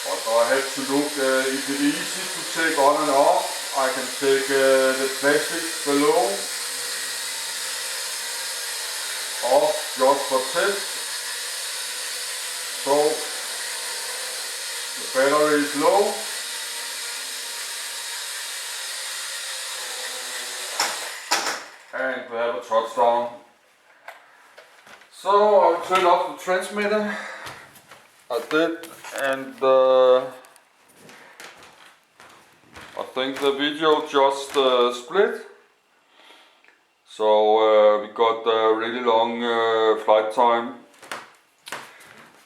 But I have to look if it's easy to take on and off. I can take the plastic below off just for test. So the battery is low. And we have a touchdown. So I'll turn off the transmitter. I did, and I think the video just split. So we got a really long flight time.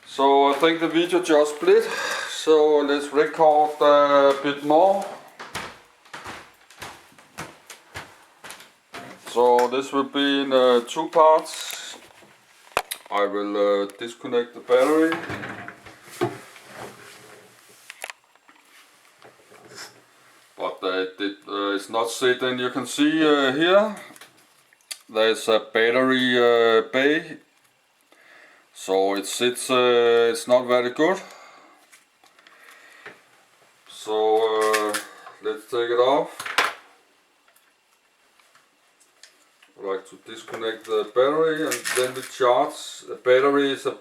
So I think the video just split. So let's record a bit more. So this will be in 2 parts. I will disconnect the battery. But it's not sitting. You can see here there's a battery bay. So it sits, it's not very good. So let's take it off. I like to disconnect the battery and then we charge. The battery is a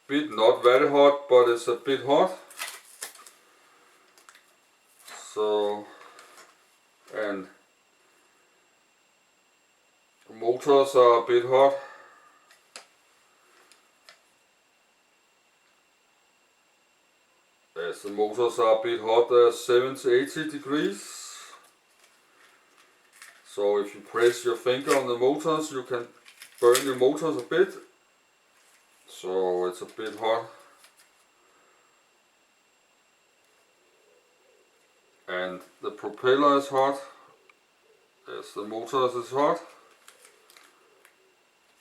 bit, not very hot, but it's a bit hot. So, and the motors are a bit hot. Yes, the motors are a bit hot, 70-80 degrees. So if you press your finger on the motors, you can burn your motors a bit. So it's a bit hot. And the propeller is hot. Yes, the motors is hot.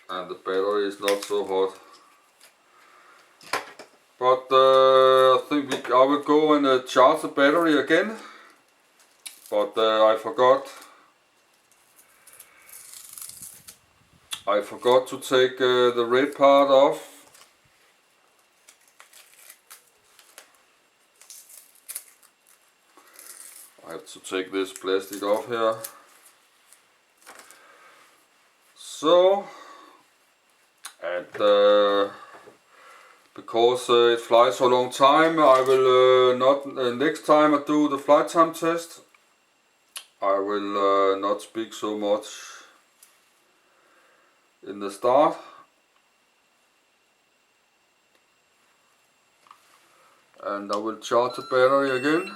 And the battery is not so hot. But I think I will go and charge the battery again. But I forgot to take the red part off. I have to take this plastic off here. So, and because it flies for a long time, I will not, next time I do the flight time test, I will not speak so much in the start. And I will charge the battery again.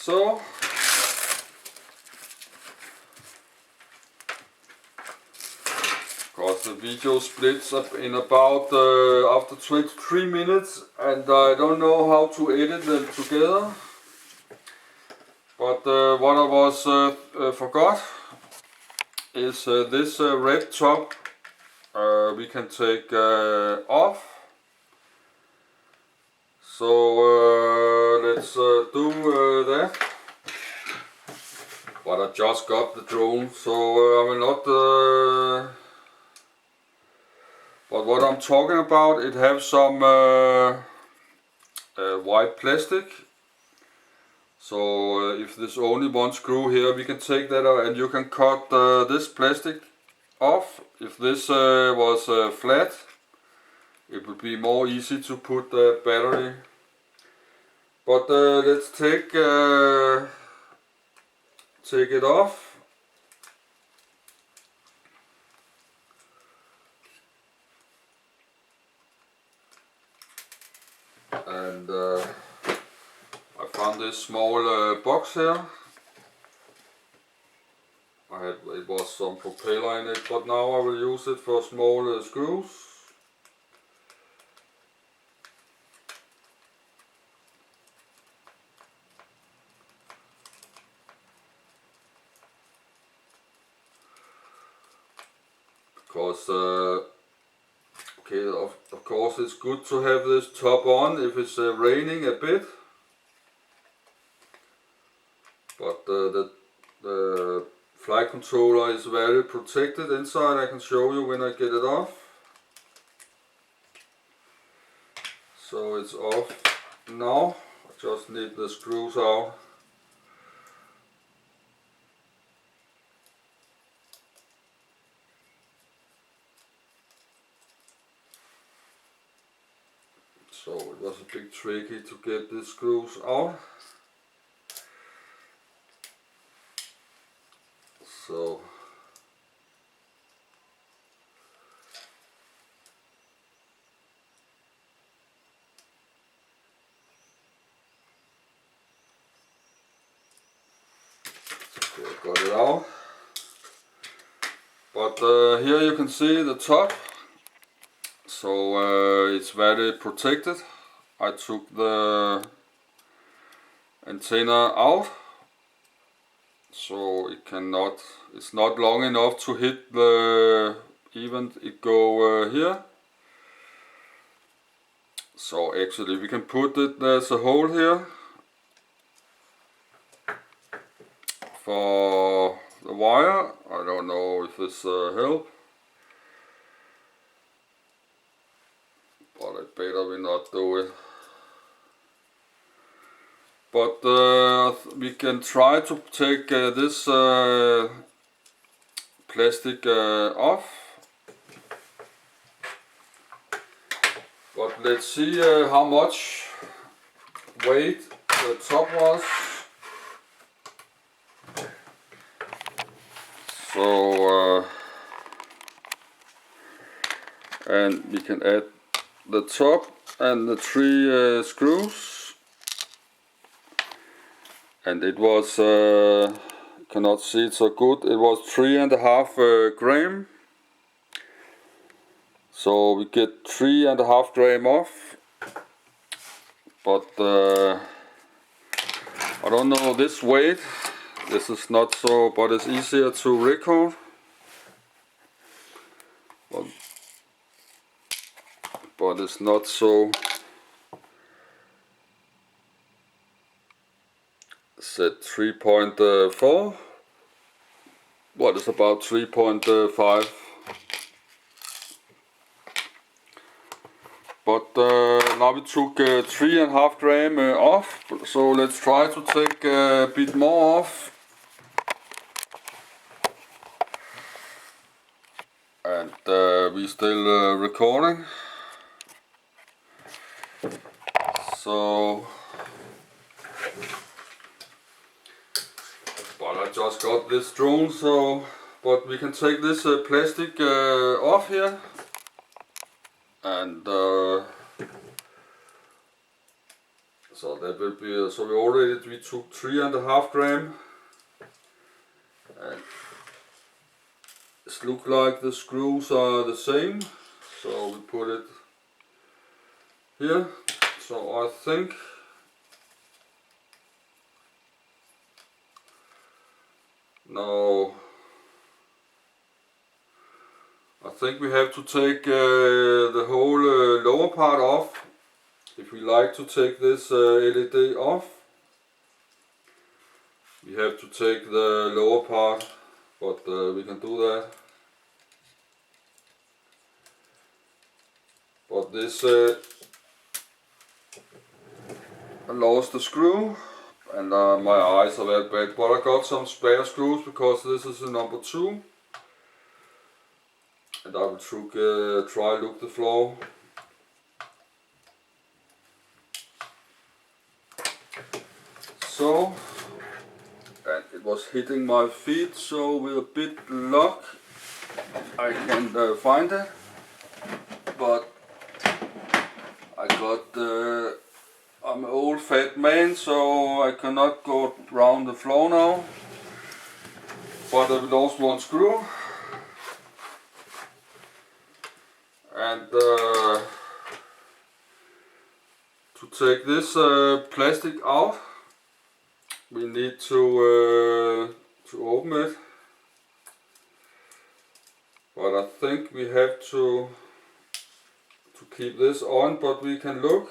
So, because the video splits up in about after 23 minutes and I don't know how to edit them together. But what I was forgot is this red top we can take off. So let's do that. But I just got the drone, so I will not. But what I'm talking about, it has some white plastic. So if there's only one screw here, we can take that out and you can cut this plastic off. If this was flat, it would be more easy to put the battery. But let's take it off. And I found this small box here. It was some propeller in it, but now I will use it for small screws. Because okay, of course it's good to have this top on if it's raining a bit, but the The flight controller is very protected inside. I can show you when I get it off. So it's off now. I just need the screws out. So it was a bit tricky to get the screws out. So okay, I got it out. But here you can see the top. So it's very protected. I took the antenna out, so it's not long enough to hit the even it go here. So actually we can put it, there's a hole here for the wire. I don't know if this help, but I better we not do it. But we can try to take this plastic off. But let's see how much weight the top was. So and we can add the top and the 3 screws. And it was, cannot see it so good, it was 3.5 gram. So we get 3.5 gram off. But I don't know this weight. This is not so, but it's easier to record. But it's not so. Set 3.4. What is about 3.5. But now we took 3.5 gram off. So let's try to take a bit more off. And we still recording. So. But I just got this drone, so but we can take this plastic off here, and so that will be so we took 3.5 gram, and it looks like the screws are the same, so we put it here. So I think. Now, I think we have to take the whole lower part off. If we like to take this LED off, we have to take the lower part, but we can do that. But this, I lost the screw. And my eyes are very bad, but I got some spare screws because this is the number 2. And I will try look the floor. So, and it was hitting my feet, so with a bit luck I can find it. But I got I'm an old fat man, so I cannot go around the floor now. But I lost one screw. And to take this plastic out, we need to open it. But I think we have to keep this on, but we can look.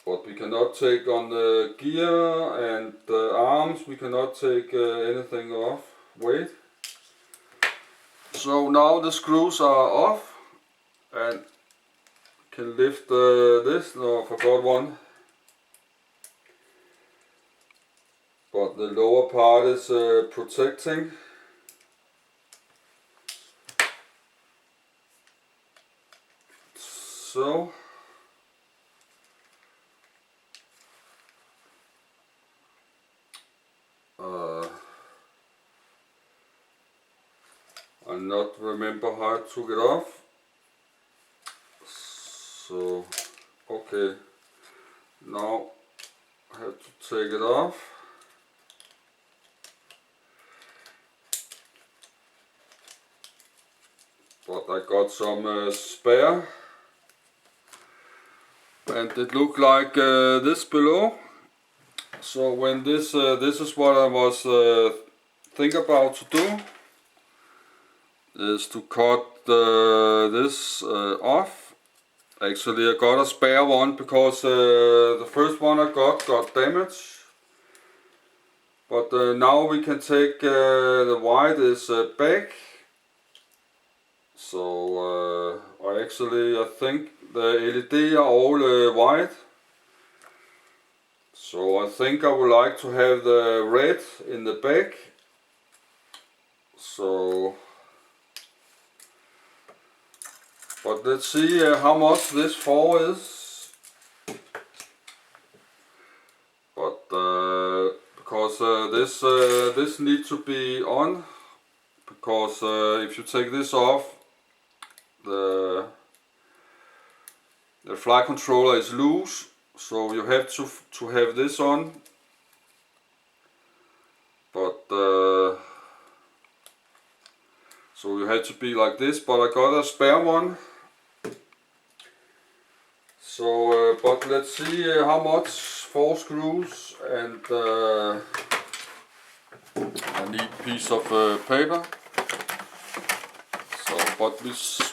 but we cannot take on the gear and the arms, we cannot take anything off. Wait. So now the screws are off and can lift this. No, I forgot one. But the lower part is protecting. So I not remember how I took it off. So okay, now I have to take it off. But I got some spare, and it looked like this below. So when this is what I was thinking about to do, is to cut this off. Actually, I got a spare one because the first one I got damaged. But now we can take the white is back. So I think the LED are all white. So I think I would like to have the red in the back. So, but let's see how much this for is. But because this needs to be on, because if you take this off, the flight controller is loose, so you have to have this on. But so you have to be like this, but I got a spare one. So but let's see how much, 4 screws, and I need a piece of paper. So, but we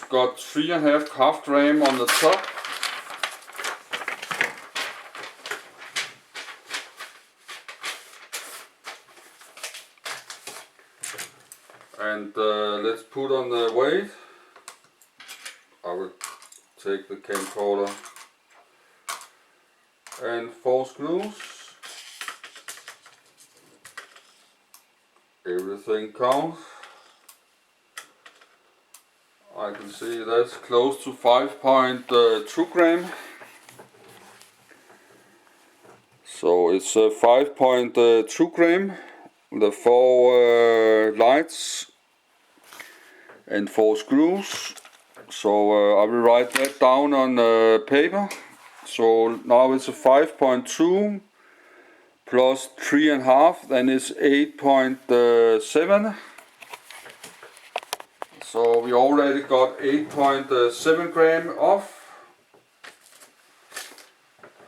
got 3.5 half gram on the top. And let's put on the weight. I will take the camcorder and 4 screws. Everything counts. I can see that's close to 5.2 gram. So it's 5.2 gram. The 4 lights and 4 screws. So I will write that down on paper. So now it's a 5.2 plus 3.5, then it's 8.7. So we already got 8.7 gram off.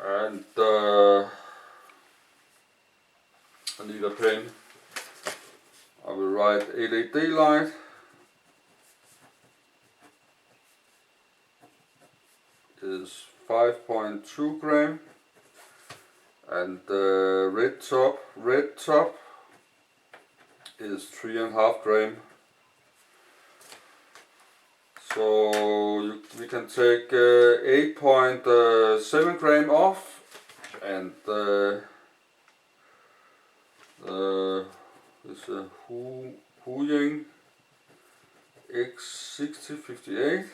And I need a pen. I will write LED light. Is 5.2 gram, and the red top is 3.5 gram. So we can take 8.7 gram off, and it's a Huiying X6058.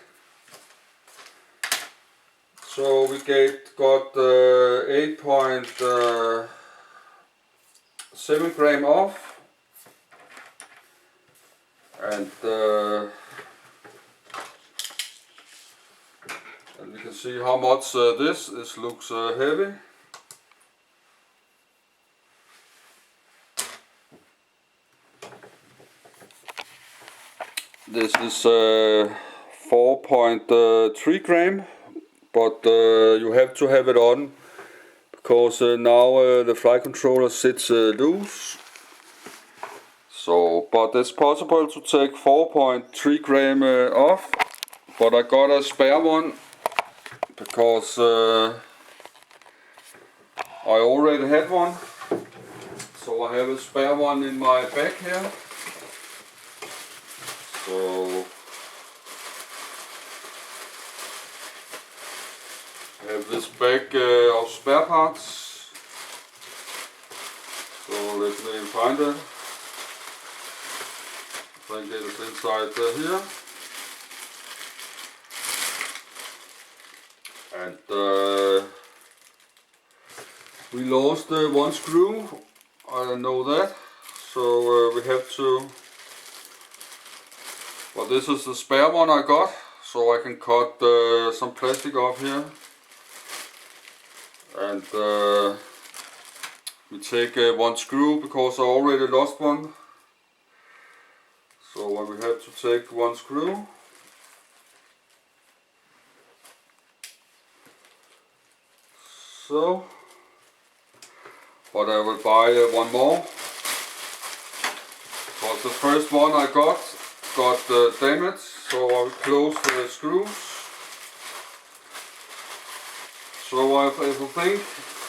So we got 8.7 gram off, and we can see how much this looks heavy. This is 4.3 gram. But you have to have it on, because now the flight controller sits loose. So, but it's possible to take 4.3 gram off, but I got a spare one, because I already had one, so I have a spare one in my bag here. So I have this bag of spare parts. So let me find it. I think it is inside here. And we lost one screw, I know that, so we have to, well, this is the spare one I got, so I can cut some plastic off here. And we take one screw because I already lost one, so we have to take one screw. So, but I will buy one more, but the first one I got damaged, so I will close the screws. So I think,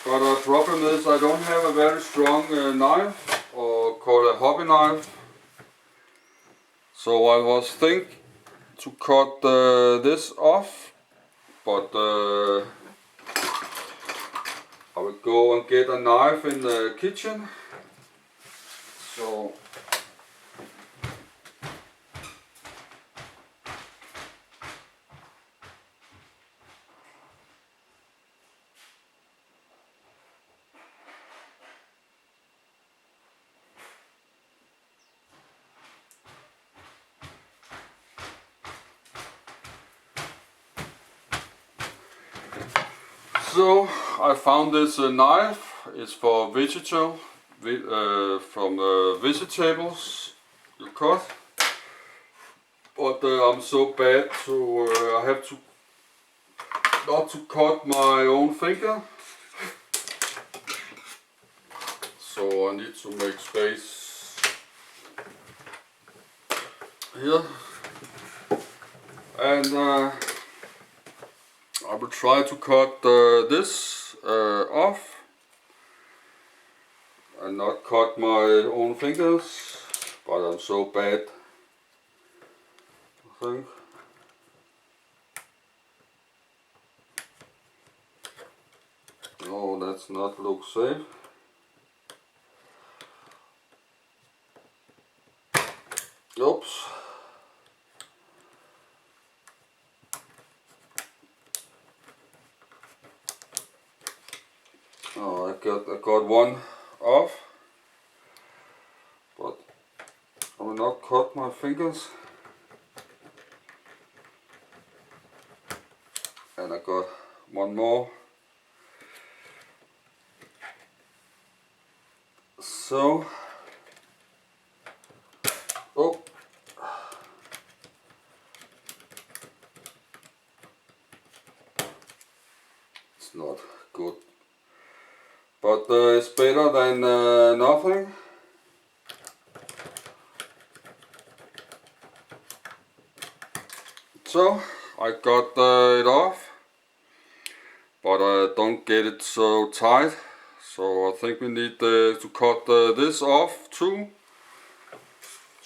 but the problem is I don't have a very strong knife, or called a hobby knife. So I was thinking to cut this off, but I will go and get a knife in the kitchen. So I found this knife. It's for vegetables you cut. But I'm so bad to I have to not to cut my own finger. So I need to make space here, and I will try to cut this off and not cut my own fingers, but I'm so bad, I think. No, that's not look safe. Oops. Oh, I got one off, but I will not cut my fingers. And I got one more. So, oh, it's not good, but it's better than nothing. So I got it off, but I don't get it so tight. So I think we need to cut this off too,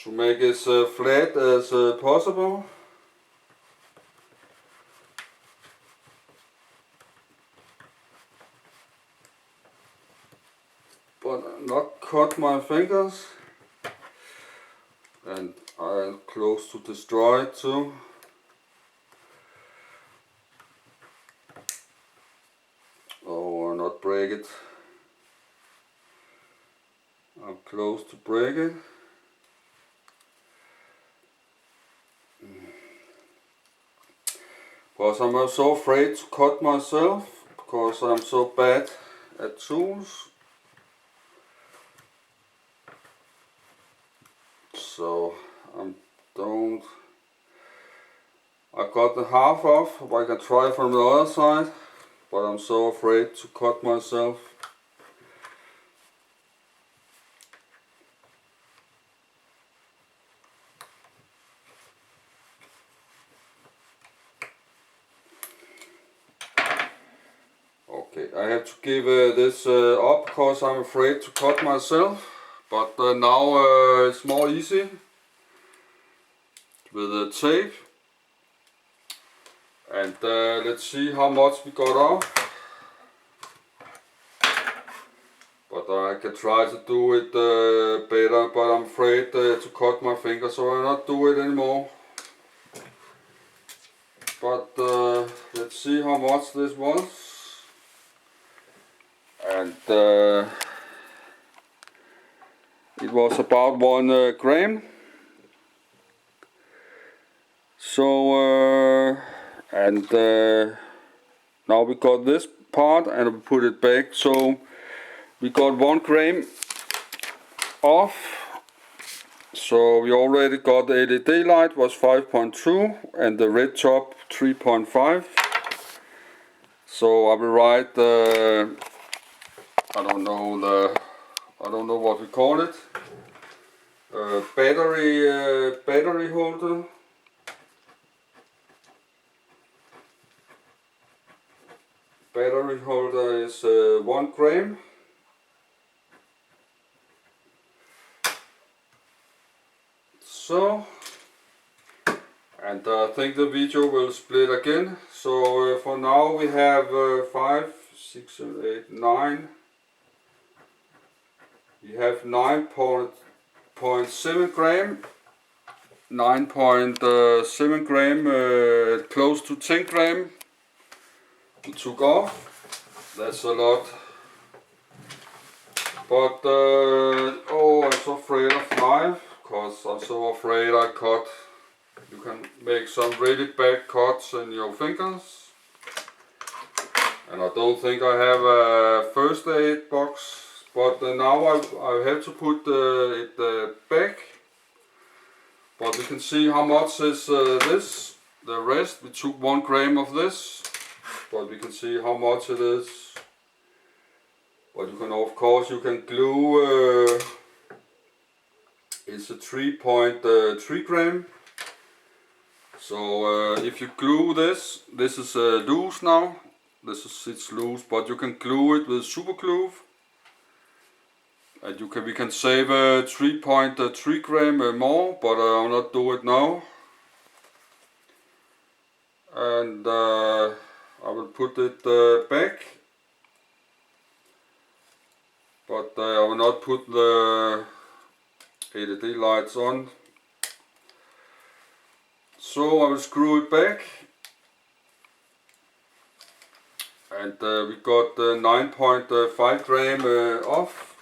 to make it as flat as possible. But not cut my fingers, and I'm close to destroy it too. Oh, not break it. I'm close to break it. Because I'm so afraid to cut myself, because I'm so bad at tools. So I got the half off, I can try from the other side, but I'm so afraid to cut myself. Okay, I have to give this up because I'm afraid to cut myself. But now it's more easy with the tape. And let's see how much we got off. But I can try to do it better, but I'm afraid to cut my finger, so I'll not do it anymore. But let's see how much this was. And it was about 1 gram. So now we got this part and we put it back. So we got 1 gram off. So we already got the LED light was 5.2 and the red top 3.5. So I will write I don't know what we call it. Battery holder. Battery holder is 1 gram. So, and I think the video will split again. So for now we have 5, 6, 7, 8, 9. We have 9.7 gram. 9.7 gram, close to 10 gram. We took off. That's a lot. But oh, I'm so afraid of knife, because I'm so afraid I cut. You can make some really bad cuts in your fingers. And I don't think I have a first aid box. But now I have to put it back. But we can see how much is this. The rest, we took 1 gram of this. But we can see how much it is. But you can, of course, you can glue. It's a 3.3 gram. So if you glue this is loose now. It's loose, but you can glue it with super glue. And we can save 3.3 gram more, but I'll not do it now. And I will put it back. But I will not put the LED lights on. So I will screw it back. And we got 9.5 gram off.